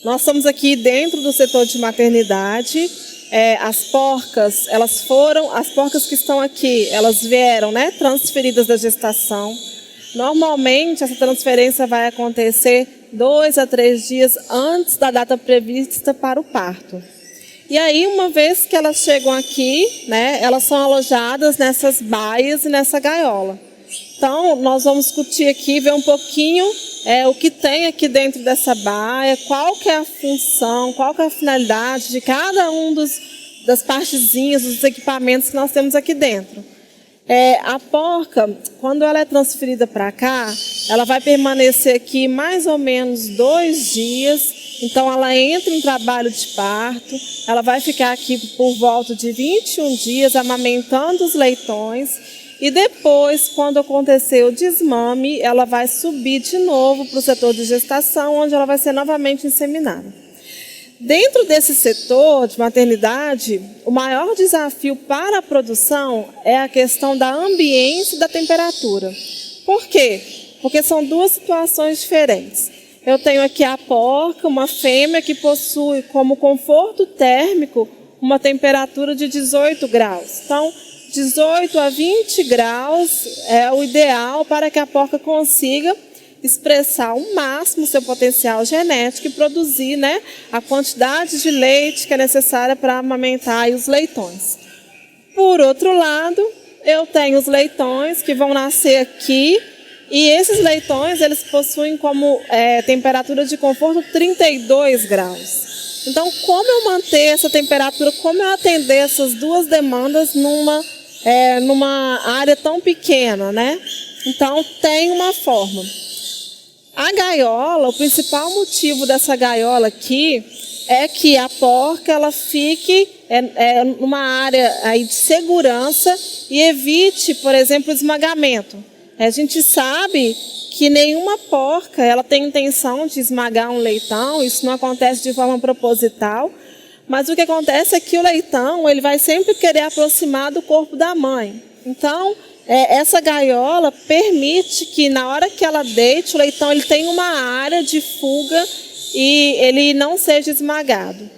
Nós estamos aqui dentro do setor de maternidade. As porcas que estão aqui, elas vieram, né, transferidas da gestação. Normalmente, essa transferência vai acontecer 2 a 3 dias antes da data prevista para o parto. E aí, uma vez que elas chegam aqui, né, elas são alojadas nessas baias e nessa gaiola. Então, nós vamos discutir aqui, ver um pouquinho o que tem aqui dentro dessa baia, qual que é a função, qual que é a finalidade de cada das partezinhas, dos equipamentos que nós temos aqui dentro. A porca, quando ela é transferida para cá, ela vai permanecer aqui mais ou menos 2 dias. Então, ela entra em trabalho de parto, ela vai ficar aqui por volta de 21 dias, amamentando os leitões. E depois, quando acontecer o desmame, ela vai subir de novo para o setor de gestação, onde ela vai ser novamente inseminada. Dentro desse setor de maternidade, o maior desafio para a produção é a questão da ambiência e da temperatura. Por quê? Porque são 2 situações diferentes. Eu tenho aqui a porca, uma fêmea que possui como conforto térmico uma temperatura de 18 graus. Então, 18 a 20 graus é o ideal para que a porca consiga expressar ao máximo seu potencial genético e produzir, né, a quantidade de leite que é necessária para amamentar os leitões. Por outro lado, eu tenho os leitões que vão nascer aqui, e esses leitões eles possuem como temperatura de conforto 32 graus. Então, como eu manter essa temperatura, como eu atender essas 2 demandas numa área tão pequena, né? Então, tem uma forma. A gaiola, o principal motivo dessa gaiola aqui é que a porca ela fique numa área aí de segurança e evite, por exemplo, o esmagamento. A gente sabe que nenhuma porca ela tem intenção de esmagar um leitão, isso não acontece de forma proposital. Mas o que acontece é que o leitão ele vai sempre querer aproximar do corpo da mãe. Então, essa gaiola permite que na hora que ela deite, o leitão ele tem uma área de fuga e ele não seja esmagado.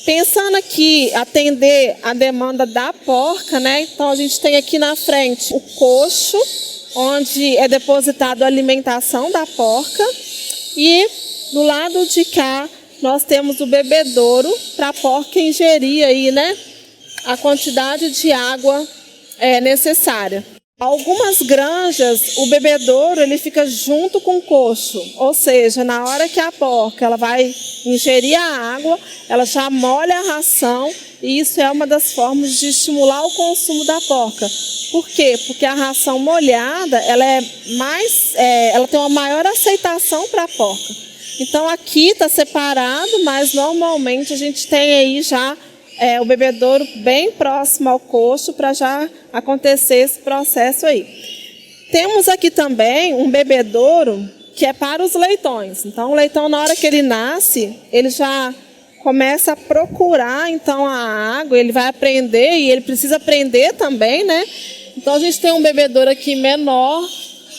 Pensando aqui, atender a demanda da porca, né? Então a gente tem aqui na frente o coxo, onde é depositada a alimentação da porca, e do lado de cá nós temos o bebedouro para a porca ingerir aí, né, a quantidade de água necessária. Algumas granjas, o bebedouro ele fica junto com o coxo, ou seja, na hora que a porca ela vai ingerir a água, ela já molha a ração, e isso é uma das formas de estimular o consumo da porca. Por quê? Porque a ração molhada ela tem uma maior aceitação para a porca. Então aqui está separado, mas normalmente a gente tem aí já o bebedouro bem próximo ao coxo para já acontecer esse processo aí. Temos aqui também um bebedouro que é para os leitões. Então o leitão, na hora que ele nasce, ele já começa a procurar então a água, ele vai aprender e ele precisa aprender também, né? Então a gente tem um bebedouro aqui menor,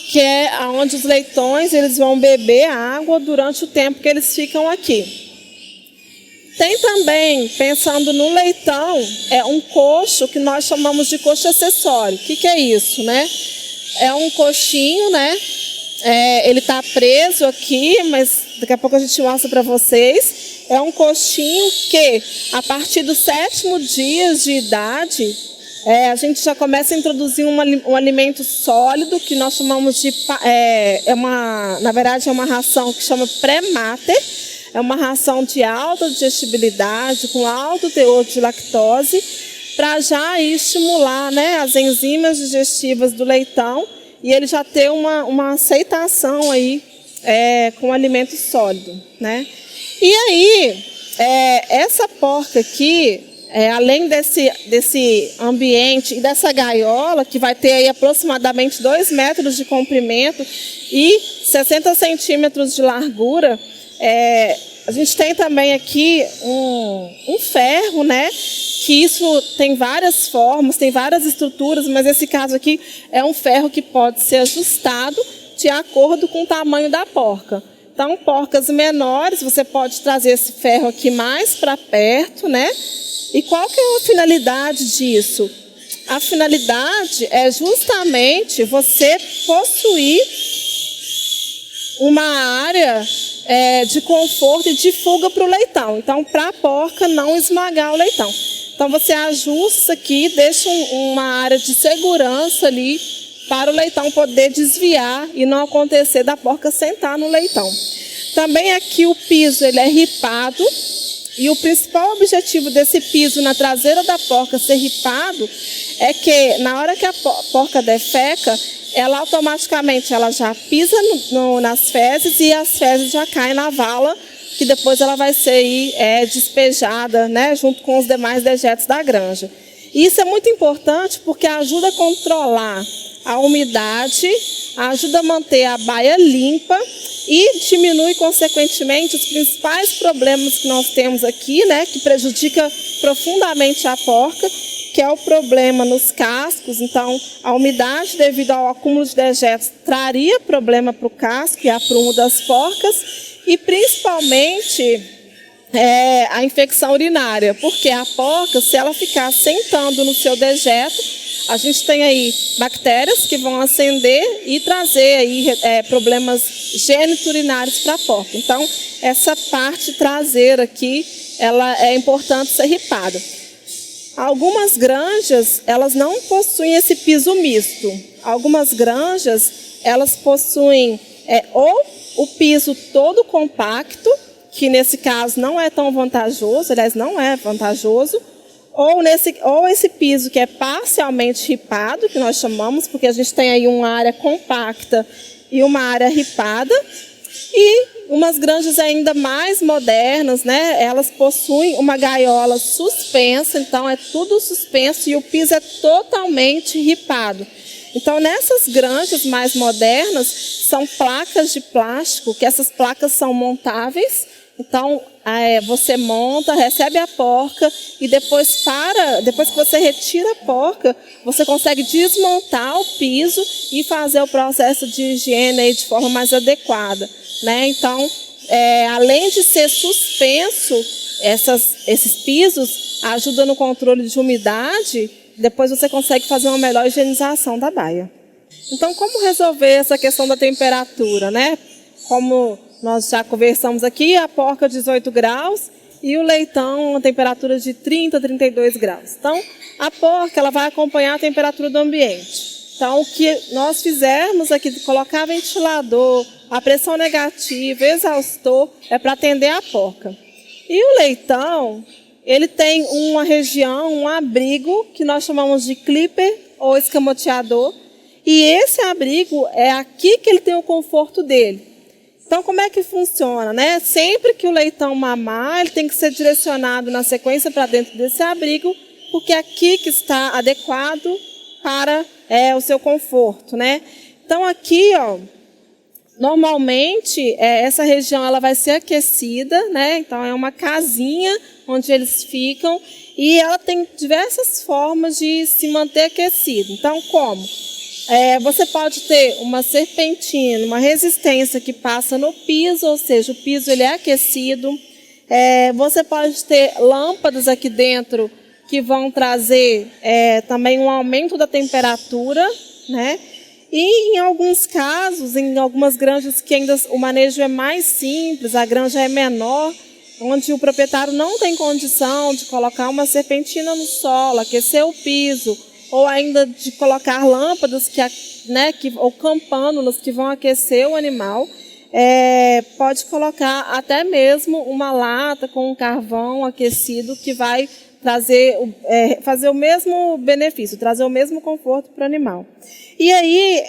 que é onde os leitões eles vão beber água durante o tempo que eles ficam aqui. Tem também, pensando no leitão, um coxo que nós chamamos de coxo acessório. O que é isso, né? É um coxinho, né? Ele está preso aqui, mas daqui a pouco a gente mostra para vocês. É um coxinho que, a partir do 7º dia de idade, a gente já começa a introduzir um alimento sólido que nós chamamos de... na verdade, é uma ração que chama pré-mater. É uma ração de alta digestibilidade, com alto teor de lactose, para já estimular, né, as enzimas digestivas do leitão e ele já ter uma aceitação aí, com o alimento sólido, né? E aí, essa porca aqui, além desse ambiente e dessa gaiola, que vai ter aí aproximadamente 2 metros de comprimento e 60 centímetros de largura, a gente tem também aqui um ferro, né? Que isso tem várias formas, tem várias estruturas, mas esse caso aqui é um ferro que pode ser ajustado de acordo com o tamanho da porca. Então, porcas menores, você pode trazer esse ferro aqui mais para perto, né? E qual que é a finalidade disso? A finalidade é justamente você possuir uma área de conforto e de fuga para o leitão. Então, para a porca não esmagar o leitão. Então, você ajusta isso aqui, deixa uma área de segurança ali para o leitão poder desviar e não acontecer da porca sentar no leitão. Também aqui o piso ele é ripado e o principal objetivo desse piso na traseira da porca ser ripado é que na hora que a porca defeca, ela automaticamente ela já pisa nas fezes e as fezes já caem na vala, que depois ela vai ser aí, despejada, né, junto com os demais dejetos da granja. E isso é muito importante porque ajuda a controlar a umidade, ajuda a manter a baia limpa e diminui, consequentemente, os principais problemas que nós temos aqui, né, que prejudica profundamente a porca, que é o problema nos cascos. Então, a umidade, devido ao acúmulo de dejetos, traria problema para o casco e aprumo das porcas, e principalmente a infecção urinária, porque a porca, se ela ficar sentando no seu dejeto, a gente tem aí bactérias que vão ascender e trazer aí problemas geniturinários para a porca. Então, essa parte traseira aqui, ela é importante ser ripada. Algumas granjas, elas não possuem esse piso misto. Algumas granjas, elas possuem ou o piso todo compacto, que nesse caso não é tão vantajoso, aliás, não é vantajoso, ou esse piso que é parcialmente ripado, que nós chamamos, porque a gente tem aí uma área compacta e uma área ripada. E umas granjas ainda mais modernas, né, elas possuem uma gaiola suspensa, então é tudo suspenso e o piso é totalmente ripado. Então, nessas granjas mais modernas, são placas de plástico, que essas placas são montáveis. Então, você monta, recebe a porca e depois que você retira a porca, você consegue desmontar o piso e fazer o processo de higiene aí de forma mais adequada, né? Então, além de ser suspenso, esses pisos ajudam no controle de umidade, depois você consegue fazer uma melhor higienização da baia. Então, como resolver essa questão da temperatura, né? Como nós já conversamos aqui, a porca 18 graus e o leitão uma temperatura de 30 a 32 graus. Então, a porca ela vai acompanhar a temperatura do ambiente. Então, o que nós fizermos aqui, colocar ventilador, a pressão negativa, exaustor, é para atender a porca. E o leitão, ele tem uma região, um abrigo, que nós chamamos de clipper ou escamoteador, e esse abrigo é aqui que ele tem o conforto dele. Então, como é que funciona, né? Sempre que o leitão mamar, ele tem que ser direcionado na sequência para dentro desse abrigo, porque é aqui que está adequado para o seu conforto, né? Então, aqui, ó, normalmente, essa região ela vai ser aquecida, né? Então, é uma casinha onde eles ficam e ela tem diversas formas de se manter aquecido. Então, como? Você pode ter uma serpentina, uma resistência que passa no piso, ou seja, o piso ele é aquecido. Você pode ter lâmpadas aqui dentro que vão trazer também um aumento da temperatura, né? E em alguns casos, em algumas granjas que ainda o manejo é mais simples, a granja é menor, onde o proprietário não tem condição de colocar uma serpentina no solo, aquecer o piso, ou ainda de colocar lâmpadas ou campânulas que vão aquecer o animal, pode colocar até mesmo uma lata com um carvão aquecido que vai fazer o mesmo benefício, trazer o mesmo conforto para o animal. E aí,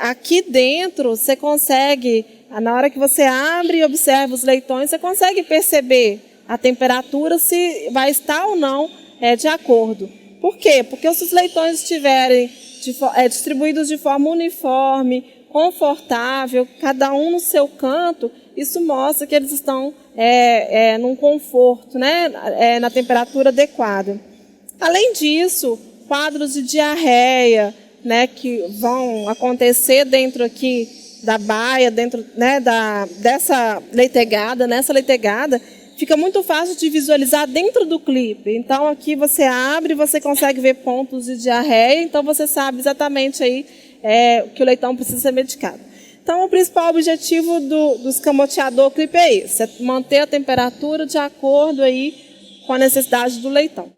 aqui dentro, você consegue, na hora que você abre e observa os leitões, você consegue perceber a temperatura, se vai estar ou não de acordo. Por quê? Porque se os leitões estiverem distribuídos de forma uniforme, confortável, cada um no seu canto, isso mostra que eles estão num conforto, né? Na temperatura adequada. Além disso, quadros de diarreia, né, que vão acontecer dentro aqui da baia, dentro, né, dessa leitegada, nessa leitegada, fica muito fácil de visualizar dentro do clipe. Então, aqui você abre, você consegue ver pontos de diarreia, então você sabe exatamente aí que o leitão precisa ser medicado. Então, o principal objetivo do escamoteador clipe é esse, é manter a temperatura de acordo aí com a necessidade do leitão.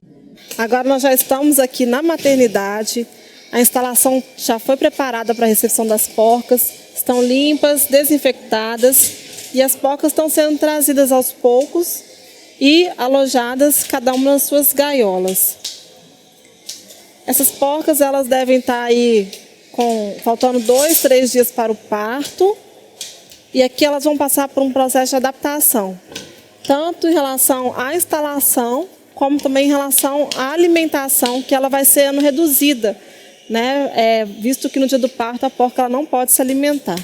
Agora nós já estamos aqui na maternidade, a instalação já foi preparada para a recepção das porcas, estão limpas, desinfectadas e as porcas estão sendo trazidas aos poucos e alojadas cada uma nas suas gaiolas. Essas porcas elas devem estar aí faltando 2, 3 dias para o parto e aqui elas vão passar por um processo de adaptação, tanto em relação à instalação como também em relação à alimentação, que ela vai sendo reduzida, né? Visto que no dia do parto a porca ela não pode se alimentar.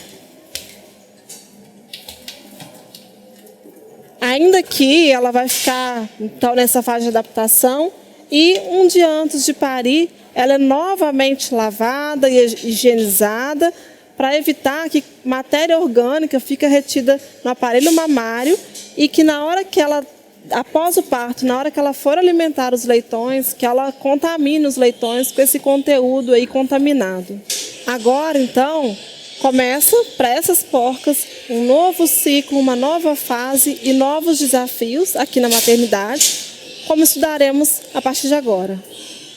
Ainda que ela vai ficar então nessa fase de adaptação e um dia antes de parir, ela é novamente lavada e higienizada para evitar que matéria orgânica fique retida no aparelho mamário e que na hora que ela, após o parto, na hora que ela for alimentar os leitões, que ela contamine os leitões com esse conteúdo aí contaminado. Agora, então, começa para essas porcas um novo ciclo, uma nova fase e novos desafios aqui na maternidade, como estudaremos a partir de agora.